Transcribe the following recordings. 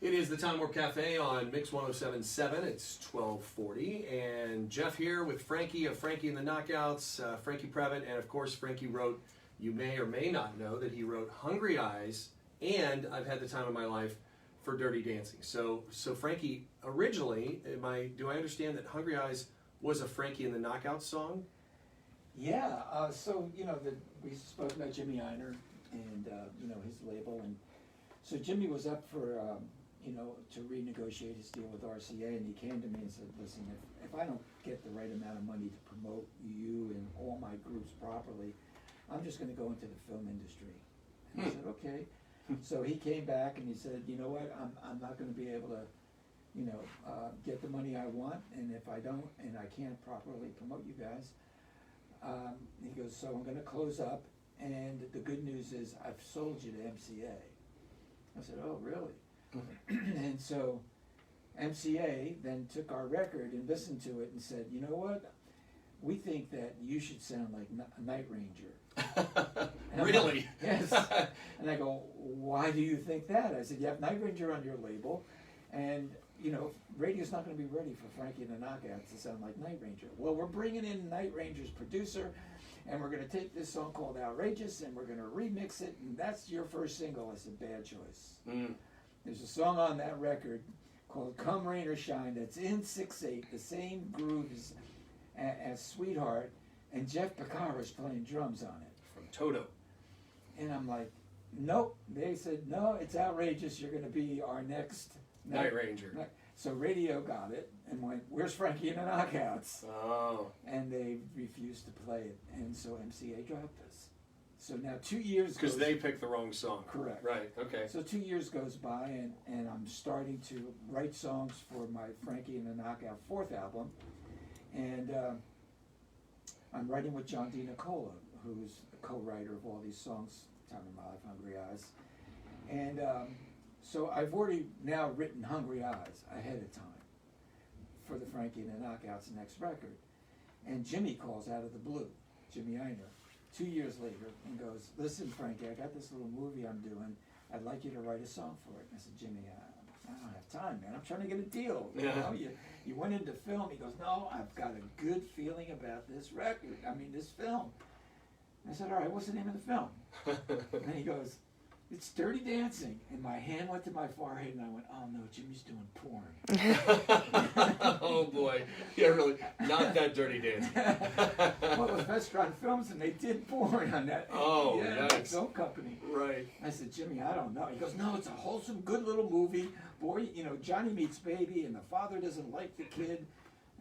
It is the Time Warp Cafe on Mix 107.7. It's 12:40, and Jeff here with Frankie of Frankie and the Knockouts, Franke Previte, and of course Frankie wrote, you may or may not know that he wrote Hungry Eyes, and I've Had the Time of My Life for Dirty Dancing. So Frankie, originally, do I understand that Hungry Eyes was a Frankie and the Knockouts song? Yeah, we spoke about Jimmy Einer and, his label, and so Jimmy was up for, to renegotiate his deal with RCA, and he came to me and said, listen, if I don't get the right amount of money to promote you and all my groups properly, I'm just going to go into the film industry. And I said, okay. So he came back and he said, you know what, I'm not going to be able to, get the money I want, and if I don't, and I can't properly promote you guys, he goes, so I'm going to close up, and the good news is I've sold you to MCA. I said, oh, really? And so MCA then took our record and listened to it and said, you know what? We think that you should sound like Night Ranger. Really? Like, yes. And I go, why do you think that? I said, you have Night Ranger on your label, and radio's not going to be ready for Frankie and the Knockouts to sound like Night Ranger. Well, we're bringing in Night Ranger's producer, and we're going to take this song called Outrageous, and we're going to remix it, and that's your first single. I said, bad choice. There's a song on that record called Come Rain or Shine that's in 6/8, the same grooves as Sweetheart, and Jeff Becerra is playing drums on it. From Toto. And I'm like, nope. They said, no, it's Outrageous. You're going to be our next Night Ranger. So radio got it and went, where's Frankie and the Knockouts? Oh. And they refused to play it. And so MCA dropped us. So now 2 years Because they picked the wrong song. Correct. Right, okay. So 2 years goes by, and I'm starting to write songs for my Frankie and the Knockout 4th album. And I'm writing with John D. Nicola, who's a co-writer of all these songs, Time of My Life, Hungry Eyes. And so I've already now written Hungry Eyes ahead of time for the Frankie and the Knockouts next record. And Jimmy calls out of the blue, Jimmy Einer, 2 years later, and goes, listen, Frankie, I got this little movie I'm doing. I'd like you to write a song for it. I said, Jimmy, I don't have time, man. I'm trying to get a deal. Yeah. You went into film. He goes, no, I've got a good feeling about this this film. I said, all right, what's the name of the film? And he goes, it's Dirty Dancing. And my hand went to my forehead, and I went, oh, no, Jimmy's doing porn. Oh, boy. Yeah, really. Not that Dirty Dancing. Well, it was Vestron Films, and they did porn on that. Oh, yeah, nice. Film company. Right. I said, Jimmy, I don't know. He goes, no, it's a wholesome, good little movie. Boy, Johnny meets baby, and the father doesn't like the kid.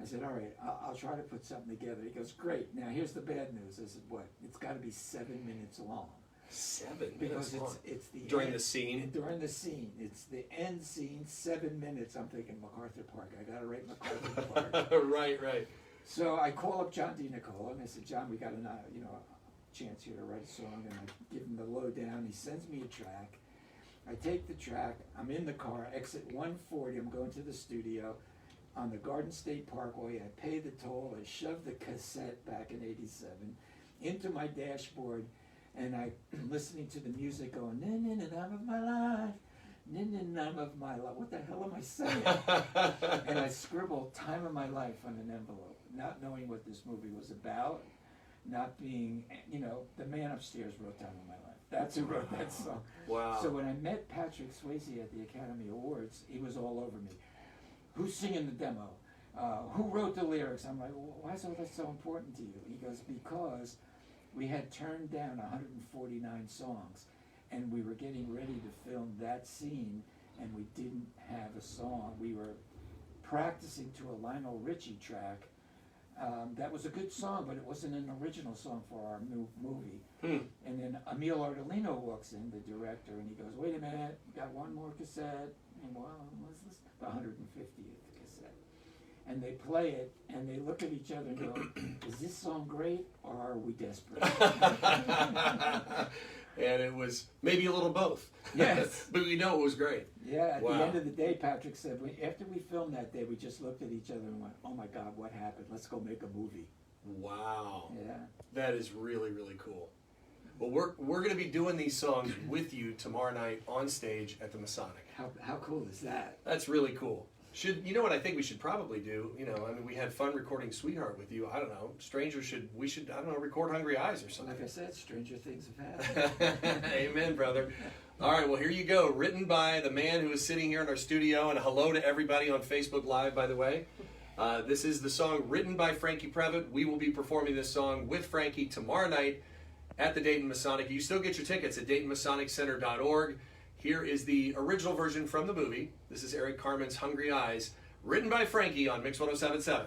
I said, all right, I'll try to put something together. He goes, great. Now, here's the bad news. I said, what? It's got to be 7 minutes long. 7 minutes Because long. it's the During end, the scene? During the scene. It's the end scene, 7 minutes. I'm thinking MacArthur Park. I got to write MacArthur Park. Right. So I call up John D. Nicola, and I said, John, we got a chance here to write a song. And I give him the lowdown. He sends me a track. I take the track. I'm in the car, exit 140. I'm going to the studio on the Garden State Parkway. I pay the toll. I shove the cassette back in '87 into my dashboard, and I'm listening to the music going, nin nin nin of my life, nin nin nin of my life. What the hell am I saying? And I scribbled Time of My Life on an envelope, not knowing what this movie was about, not being, the man upstairs wrote Time of My Life. That's who wrote that song. Wow. So when I met Patrick Swayze at the Academy Awards, he was all over me. Who's singing the demo? Who wrote the lyrics? I'm like, well, why is all that so important to you? He goes, because we had turned down 149 songs, and we were getting ready to film that scene, and we didn't have a song. We were practicing to a Lionel Richie track. That was a good song, but it wasn't an original song for our new movie. And then Emil Ardolino walks in, the director, and he goes, wait a minute, got one more cassette. And well, what's this? The 150th cassette. And they play it, and they look at each other and go, is this song great, or are we desperate? And it was maybe a little both. Yes. But we know it was great. Yeah, at Wow. the end of the day, Patrick said, after we filmed that day, we just looked at each other and went, oh my God, what happened? Let's go make a movie. Wow. Yeah. That is really, really cool. Well, we're going to be doing these songs with you tomorrow night on stage at the Masonic. How cool is that? That's really cool. You know what I think we should probably do? You know, I mean, we had fun recording Sweetheart with you. I don't know. We should, I don't know, record Hungry Eyes or something. Like I said, stranger things have happened. Amen, brother. All right, well, here you go. Written by the man who is sitting here in our studio. And hello to everybody on Facebook Live, by the way. This is the song written by Franke Previte. We will be performing this song with Franke tomorrow night at the Dayton Masonic. You still get your tickets at DaytonMasonicCenter.org. Here is the original version from the movie. This is Eric Carmen's Hungry Eyes, written by Franke on Mix 107.7.